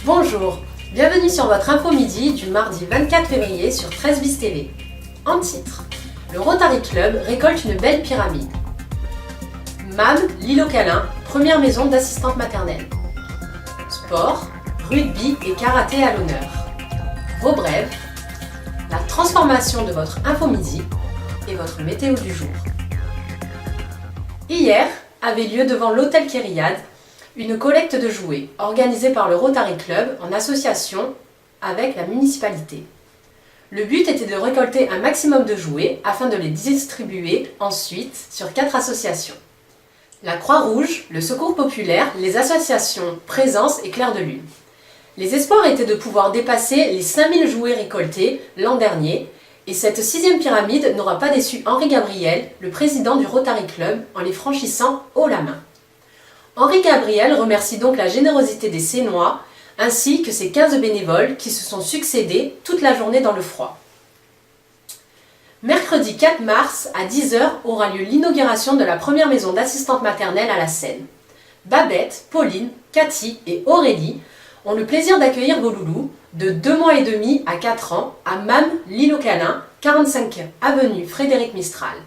Bonjour, bienvenue sur votre info midi du mardi 24 février sur 13 bis TV. En titre, le Rotary Club récolte une belle pyramide. MAM, l'île aux câlins, première maison d'assistante maternelle. Sport, rugby et karaté à l'honneur. Vos brèves, la transformation de votre info midi et votre météo du jour. Hier avait lieu devant l'hôtel Kyriade une collecte de jouets organisée par le Rotary Club en association avec la municipalité. Le but était de récolter un maximum de jouets afin de les distribuer ensuite sur 4 associations. La Croix-Rouge, le Secours Populaire, les associations Présence et Clair de Lune. Les espoirs étaient de pouvoir dépasser les 5000 jouets récoltés l'an dernier et cette 6e pyramide n'aura pas déçu Henri Gabriel, le président du Rotary Club, en les franchissant haut la main. Henri Gabriel remercie donc la générosité des Sénois ainsi que ses 15 bénévoles qui se sont succédés toute la journée dans le froid. Mercredi 4 mars à 10 h aura lieu l'inauguration de la première maison d'assistante maternelle à la Seine. Babette, Pauline, Cathy et Aurélie ont le plaisir d'accueillir vos loulous de 2 mois et demi à 4 ans à MAM, l'île aux câlins, 45 avenue Frédéric Mistral.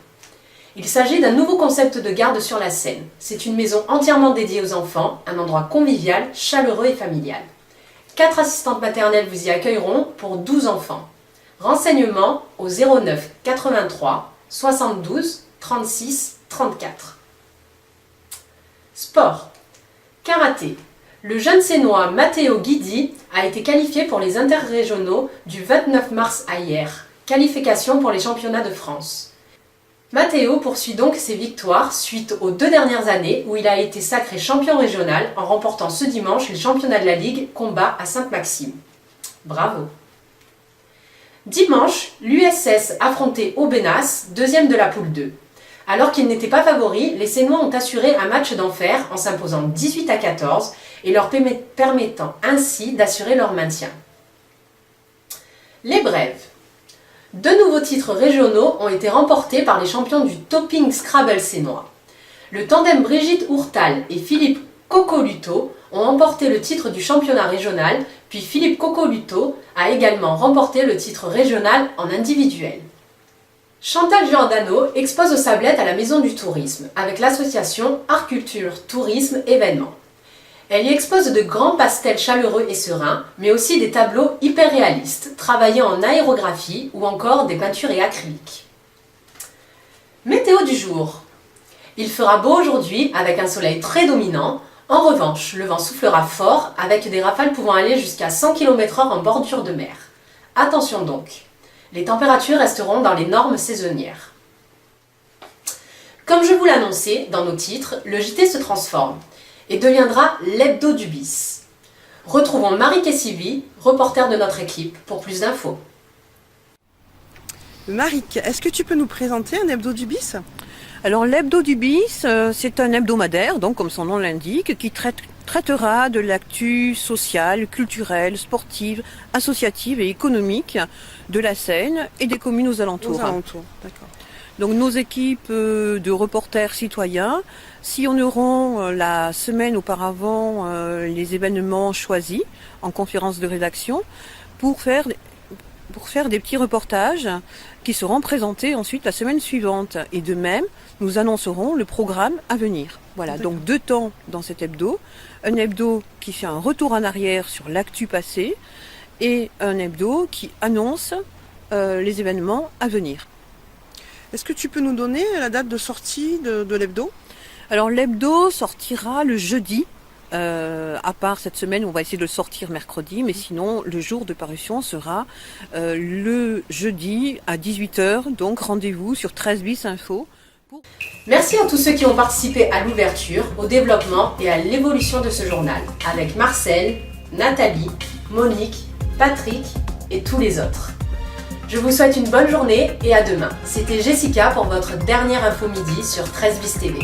Il s'agit d'un nouveau concept de garde sur la Seine. C'est une maison entièrement dédiée aux enfants, un endroit convivial, chaleureux et familial. 4 assistantes maternelles vous y accueilleront pour 12 enfants. Renseignements au 09 83 72 36 34. Sport. Karaté. Le jeune Sénois Matteo Guidi a été qualifié pour les interrégionaux du 29 mars à hier. Qualification pour les championnats de France. Matteo poursuit donc ses victoires suite aux 2 dernières années où il a été sacré champion régional en remportant ce dimanche les championnats de la Ligue combat à Sainte-Maxime. Bravo! Dimanche, l'USS affrontait Aubenas, 2e de la poule 2. Alors qu'ils n'étaient pas favoris, les Sénois ont assuré un match d'enfer en s'imposant 18-14 et leur permettant ainsi d'assurer leur maintien. Les brèves. 2 nouveaux titres régionaux ont été remportés par les champions du Topping Scrabble sénois. Le tandem Brigitte Ourtal et Philippe Cocoluto ont remporté le titre du championnat régional, puis Philippe Cocoluto a également remporté le titre régional en individuel. Chantal Giordano expose aux Sablettes à la Maison du Tourisme avec l'association Art Culture Tourisme Événements. Elle y expose de grands pastels chaleureux et sereins, mais aussi des tableaux hyper réalistes, travaillés en aérographie ou encore des peintures et acryliques. Météo du jour. Il fera beau aujourd'hui avec un soleil très dominant. En revanche, le vent soufflera fort avec des rafales pouvant aller jusqu'à 100 km/h en bordure de mer. Attention donc, les températures resteront dans les normes saisonnières. Comme je vous l'annonçais dans nos titres, le JT se transforme et deviendra l'hebdo du bis. Retrouvons Marie Kessivi, reporter de notre équipe, pour plus d'infos. Marie, est-ce que tu peux nous présenter un hebdo du bis ? Alors l'hebdo du bis, c'est un hebdomadaire, donc comme son nom l'indique, qui traitera de l'actu sociale, culturelle, sportive, associative et économique de la Seine et des communes aux alentours. D'accord. Donc nos équipes de reporters citoyens sillonneront la semaine auparavant les événements choisis en conférence de rédaction pour faire des petits reportages qui seront présentés ensuite la semaine suivante. Et de même, nous annoncerons le programme à venir. Voilà, donc 2 temps dans cet hebdo. Un hebdo qui fait un retour en arrière sur l'actu passée et un hebdo qui annonce les événements à venir. Est-ce que tu peux nous donner la date de sortie de l'hebdo ? Alors l'hebdo sortira le jeudi, à part cette semaine où on va essayer de le sortir mercredi, mais sinon le jour de parution sera le jeudi à 18 h, donc rendez-vous sur 13 bis info. Merci à tous ceux qui ont participé à l'ouverture, au développement et à l'évolution de ce journal, avec Marcel, Nathalie, Monique, Patrick et tous les autres. Je vous souhaite une bonne journée et à demain. C'était Jessica pour votre dernière info midi sur 13 bis TV.